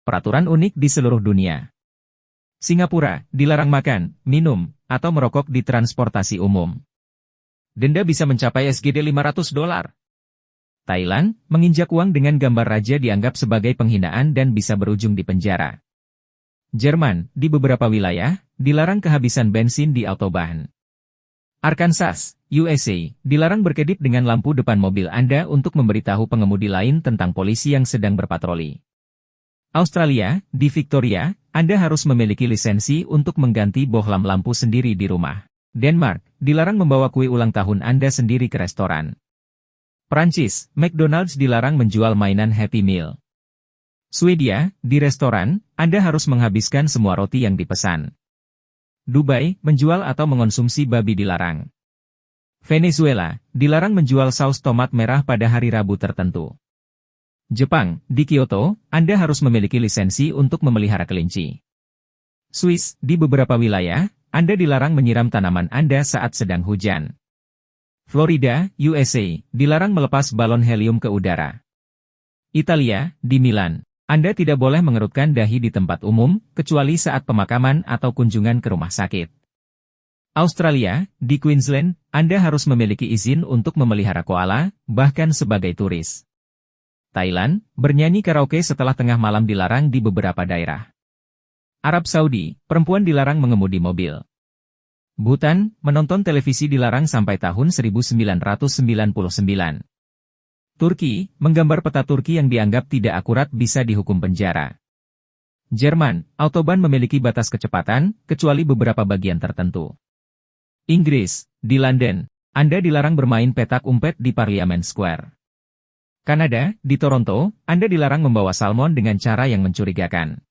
Peraturan unik di seluruh dunia. Singapura, dilarang makan, minum, atau merokok di transportasi umum. Denda bisa mencapai SGD $500. Thailand, menginjak uang dengan gambar raja dianggap sebagai penghinaan dan bisa berujung di penjara. Jerman, di beberapa wilayah, dilarang kehabisan bensin di autobahn. Arkansas, USA, dilarang berkedip dengan lampu depan mobil Anda untuk memberitahu pengemudi lain tentang polisi yang sedang berpatroli. Australia, di Victoria, Anda harus memiliki lisensi untuk mengganti bohlam lampu sendiri di rumah. Denmark, dilarang membawa kue ulang tahun Anda sendiri ke restoran. Prancis, McDonald's dilarang menjual mainan Happy Meal. Swedia, di restoran, Anda harus menghabiskan semua roti yang dipesan. Dubai, menjual atau mengonsumsi babi dilarang. Venezuela, dilarang menjual saus tomat merah pada hari Rabu tertentu. Jepang, di Kyoto, Anda harus memiliki lisensi untuk memelihara kelinci. Swiss, di beberapa wilayah, Anda dilarang menyiram tanaman Anda saat sedang hujan. Florida, USA, dilarang melepas balon helium ke udara. Italia, di Milan, Anda tidak boleh mengerutkan dahi di tempat umum, kecuali saat pemakaman atau kunjungan ke rumah sakit. Australia, di Queensland, Anda harus memiliki izin untuk memelihara koala, bahkan sebagai turis. Thailand, bernyanyi karaoke setelah tengah malam dilarang di beberapa daerah. Arab Saudi, perempuan dilarang mengemudi mobil. Bhutan, menonton televisi dilarang sampai tahun 1999. Turki, menggambar peta Turki yang dianggap tidak akurat bisa dihukum penjara. Jerman, autobahn memiliki batas kecepatan, kecuali beberapa bagian tertentu. Inggris, di London, Anda dilarang bermain petak umpet di Parliament Square. Kanada, di Toronto, Anda dilarang membawa salmon dengan cara yang mencurigakan.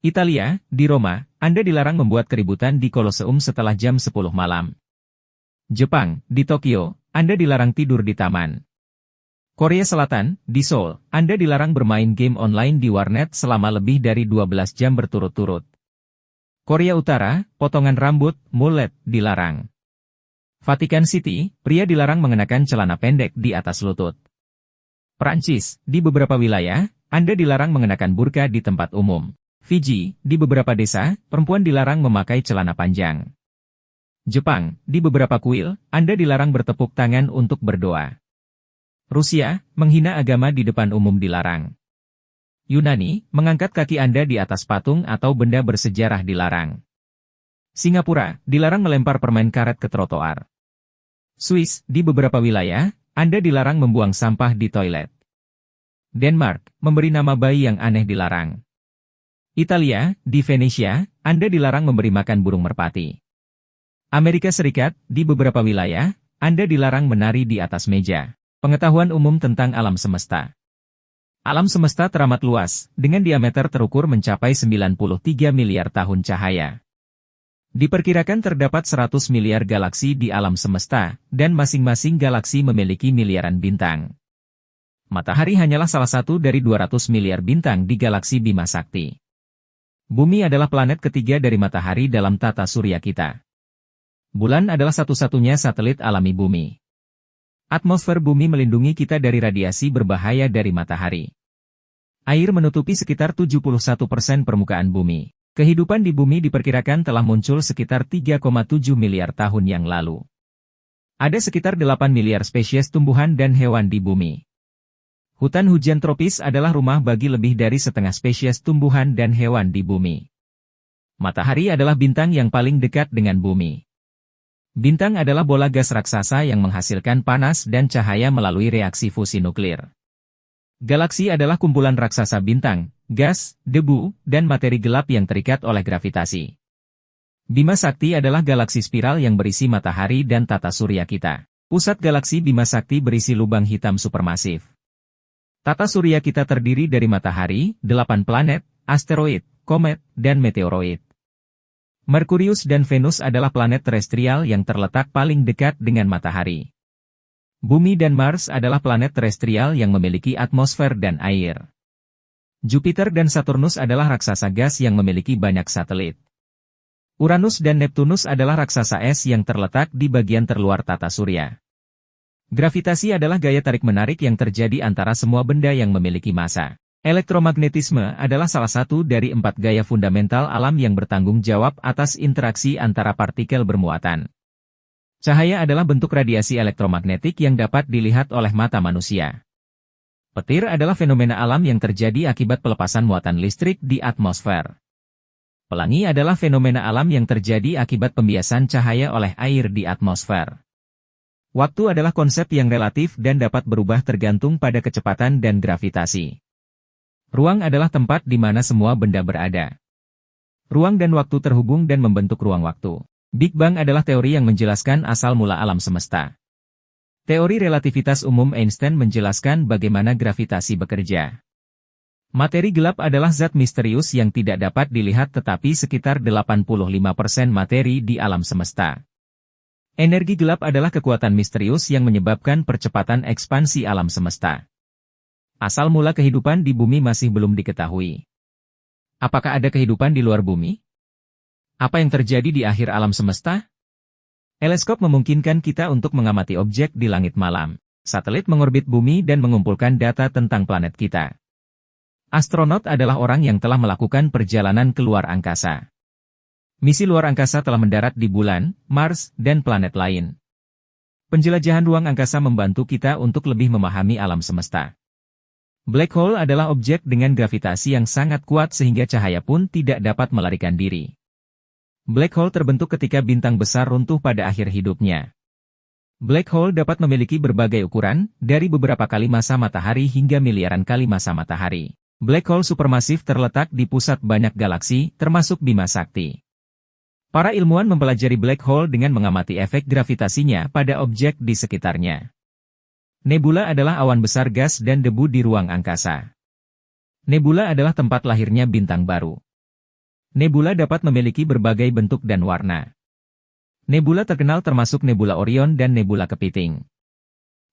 Italia, di Roma, Anda dilarang membuat keributan di Colosseum setelah jam 10 malam. Jepang, di Tokyo, Anda dilarang tidur di taman. Korea Selatan, di Seoul, Anda dilarang bermain game online di warnet selama lebih dari 12 jam berturut-turut. Korea Utara, potongan rambut, mullet, dilarang. Vatican City, pria dilarang mengenakan celana pendek di atas lutut. Prancis, di beberapa wilayah, Anda dilarang mengenakan burka di tempat umum. Fiji, di beberapa desa, perempuan dilarang memakai celana panjang. Jepang, di beberapa kuil, Anda dilarang bertepuk tangan untuk berdoa. Rusia, menghina agama di depan umum dilarang. Yunani, mengangkat kaki Anda di atas patung atau benda bersejarah dilarang. Singapura, dilarang melempar permen karet ke trotoar. Swiss, di beberapa wilayah, Anda dilarang membuang sampah di toilet. Denmark, memberi nama bayi yang aneh dilarang. Italia, di Venesia, Anda dilarang memberi makan burung merpati. Amerika Serikat, di beberapa wilayah, Anda dilarang menari di atas meja. Pengetahuan umum tentang alam semesta. Alam semesta teramat luas, dengan diameter terukur mencapai 93 miliar tahun cahaya. Diperkirakan terdapat 100 miliar galaksi di alam semesta, dan masing-masing galaksi memiliki miliaran bintang. Matahari hanyalah salah satu dari 200 miliar bintang di galaksi Bima Sakti. Bumi adalah planet ketiga dari matahari dalam tata surya kita. Bulan adalah satu-satunya satelit alami bumi. Atmosfer bumi melindungi kita dari radiasi berbahaya dari matahari. Air menutupi sekitar 71% permukaan bumi. Kehidupan di bumi diperkirakan telah muncul sekitar 3,7 miliar tahun yang lalu. Ada sekitar 8 miliar spesies tumbuhan dan hewan di bumi. Hutan hujan tropis adalah rumah bagi lebih dari setengah spesies tumbuhan dan hewan di bumi. Matahari adalah bintang yang paling dekat dengan bumi. Bintang adalah bola gas raksasa yang menghasilkan panas dan cahaya melalui reaksi fusi nuklir. Galaksi adalah kumpulan raksasa bintang, gas, debu, dan materi gelap yang terikat oleh gravitasi. Bima Sakti adalah galaksi spiral yang berisi matahari dan tata surya kita. Pusat galaksi Bima Sakti berisi lubang hitam supermasif. Tata surya kita terdiri dari matahari, 8 planet, asteroid, komet, dan meteoroid. Merkurius dan Venus adalah planet terestrial yang terletak paling dekat dengan matahari. Bumi dan Mars adalah planet terestrial yang memiliki atmosfer dan air. Jupiter dan Saturnus adalah raksasa gas yang memiliki banyak satelit. Uranus dan Neptunus adalah raksasa es yang terletak di bagian terluar tata surya. Gravitasi adalah gaya tarik-menarik yang terjadi antara semua benda yang memiliki massa. Elektromagnetisme adalah salah satu dari 4 gaya fundamental alam yang bertanggung jawab atas interaksi antara partikel bermuatan. Cahaya adalah bentuk radiasi elektromagnetik yang dapat dilihat oleh mata manusia. Petir adalah fenomena alam yang terjadi akibat pelepasan muatan listrik di atmosfer. Pelangi adalah fenomena alam yang terjadi akibat pembiasan cahaya oleh air di atmosfer. Waktu adalah konsep yang relatif dan dapat berubah tergantung pada kecepatan dan gravitasi. Ruang adalah tempat di mana semua benda berada. Ruang dan waktu terhubung dan membentuk ruang waktu. Big Bang adalah teori yang menjelaskan asal mula alam semesta. Teori relativitas umum Einstein menjelaskan bagaimana gravitasi bekerja. Materi gelap adalah zat misterius yang tidak dapat dilihat tetapi sekitar 85% materi di alam semesta. Energi gelap adalah kekuatan misterius yang menyebabkan percepatan ekspansi alam semesta. Asal mula kehidupan di bumi masih belum diketahui. Apakah ada kehidupan di luar bumi? Apa yang terjadi di akhir alam semesta? Teleskop memungkinkan kita untuk mengamati objek di langit malam. Satelit mengorbit bumi dan mengumpulkan data tentang planet kita. Astronot adalah orang yang telah melakukan perjalanan ke luar angkasa. Misi luar angkasa telah mendarat di bulan, Mars, dan planet lain. Penjelajahan ruang angkasa membantu kita untuk lebih memahami alam semesta. Black hole adalah objek dengan gravitasi yang sangat kuat sehingga cahaya pun tidak dapat melarikan diri. Black hole terbentuk ketika bintang besar runtuh pada akhir hidupnya. Black hole dapat memiliki berbagai ukuran, dari beberapa kali massa matahari hingga miliaran kali massa matahari. Black hole supermasif terletak di pusat banyak galaksi, termasuk Bima Sakti. Para ilmuwan mempelajari black hole dengan mengamati efek gravitasinya pada objek di sekitarnya. Nebula adalah awan besar gas dan debu di ruang angkasa. Nebula adalah tempat lahirnya bintang baru. Nebula dapat memiliki berbagai bentuk dan warna. Nebula terkenal termasuk nebula Orion dan nebula Kepiting.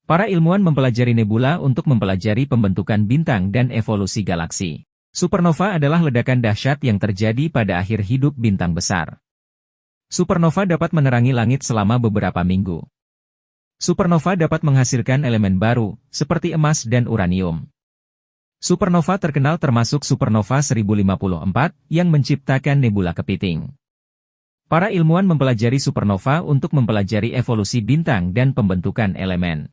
Para ilmuwan mempelajari nebula untuk mempelajari pembentukan bintang dan evolusi galaksi. Supernova adalah ledakan dahsyat yang terjadi pada akhir hidup bintang besar. Supernova dapat menerangi langit selama beberapa minggu. Supernova dapat menghasilkan elemen baru, seperti emas dan uranium. Supernova terkenal termasuk Supernova 1054, yang menciptakan nebula Kepiting. Para ilmuwan mempelajari supernova untuk mempelajari evolusi bintang dan pembentukan elemen.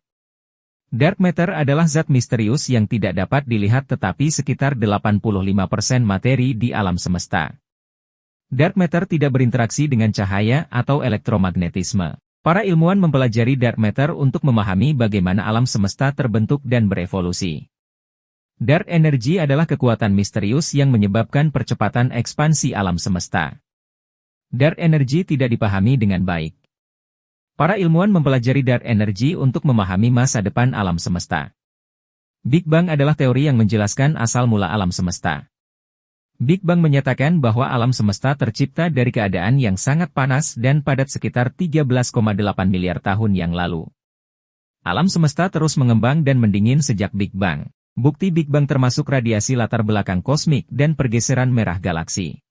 Dark matter adalah zat misterius yang tidak dapat dilihat tetapi sekitar 85% materi di alam semesta. Dark matter tidak berinteraksi dengan cahaya atau elektromagnetisme. Para ilmuwan mempelajari dark matter untuk memahami bagaimana alam semesta terbentuk dan berevolusi. Dark energy adalah kekuatan misterius yang menyebabkan percepatan ekspansi alam semesta. Dark energy tidak dipahami dengan baik. Para ilmuwan mempelajari dark energy untuk memahami masa depan alam semesta. Big Bang adalah teori yang menjelaskan asal mula alam semesta. Big Bang menyatakan bahwa alam semesta tercipta dari keadaan yang sangat panas dan padat sekitar 13,8 miliar tahun yang lalu. Alam semesta terus mengembang dan mendingin sejak Big Bang. Bukti Big Bang termasuk radiasi latar belakang kosmik dan pergeseran merah galaksi.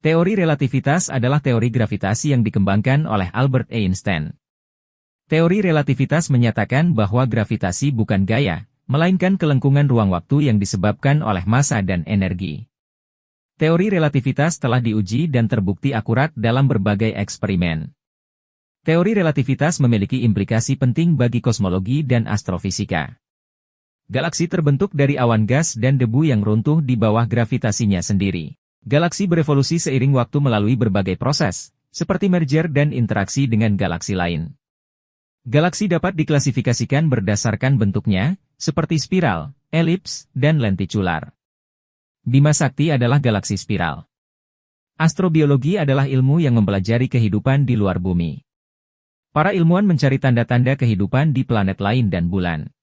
Teori relativitas adalah teori gravitasi yang dikembangkan oleh Albert Einstein. Teori relativitas menyatakan bahwa gravitasi bukan gaya, melainkan kelengkungan ruang waktu yang disebabkan oleh massa dan energi. Teori relativitas telah diuji dan terbukti akurat dalam berbagai eksperimen. Teori relativitas memiliki implikasi penting bagi kosmologi dan astrofisika. Galaksi terbentuk dari awan gas dan debu yang runtuh di bawah gravitasinya sendiri. Galaksi berevolusi seiring waktu melalui berbagai proses, seperti merger dan interaksi dengan galaksi lain. Galaksi dapat diklasifikasikan berdasarkan bentuknya, seperti spiral, elips, dan lenticular. Bima Sakti adalah galaksi spiral. Astrobiologi adalah ilmu yang mempelajari kehidupan di luar bumi. Para ilmuwan mencari tanda-tanda kehidupan di planet lain dan bulan.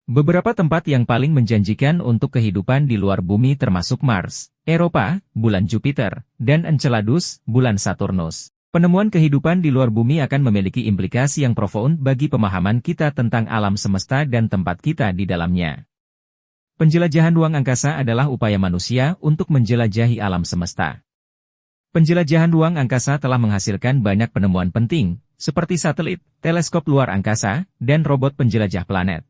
Beberapa tempat yang paling menjanjikan untuk kehidupan di luar bumi termasuk Mars, Eropa, bulan Jupiter, dan Enceladus, bulan Saturnus. Penemuan kehidupan di luar bumi akan memiliki implikasi yang profound bagi pemahaman kita tentang alam semesta dan tempat kita di dalamnya. Penjelajahan ruang angkasa adalah upaya manusia untuk menjelajahi alam semesta. Penjelajahan ruang angkasa telah menghasilkan banyak penemuan penting, seperti satelit, teleskop luar angkasa, dan robot penjelajah planet.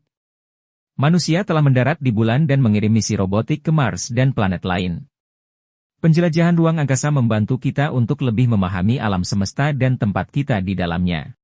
Manusia telah mendarat di bulan dan mengirim misi robotik ke Mars dan planet lain. Penjelajahan ruang angkasa membantu kita untuk lebih memahami alam semesta dan tempat kita di dalamnya.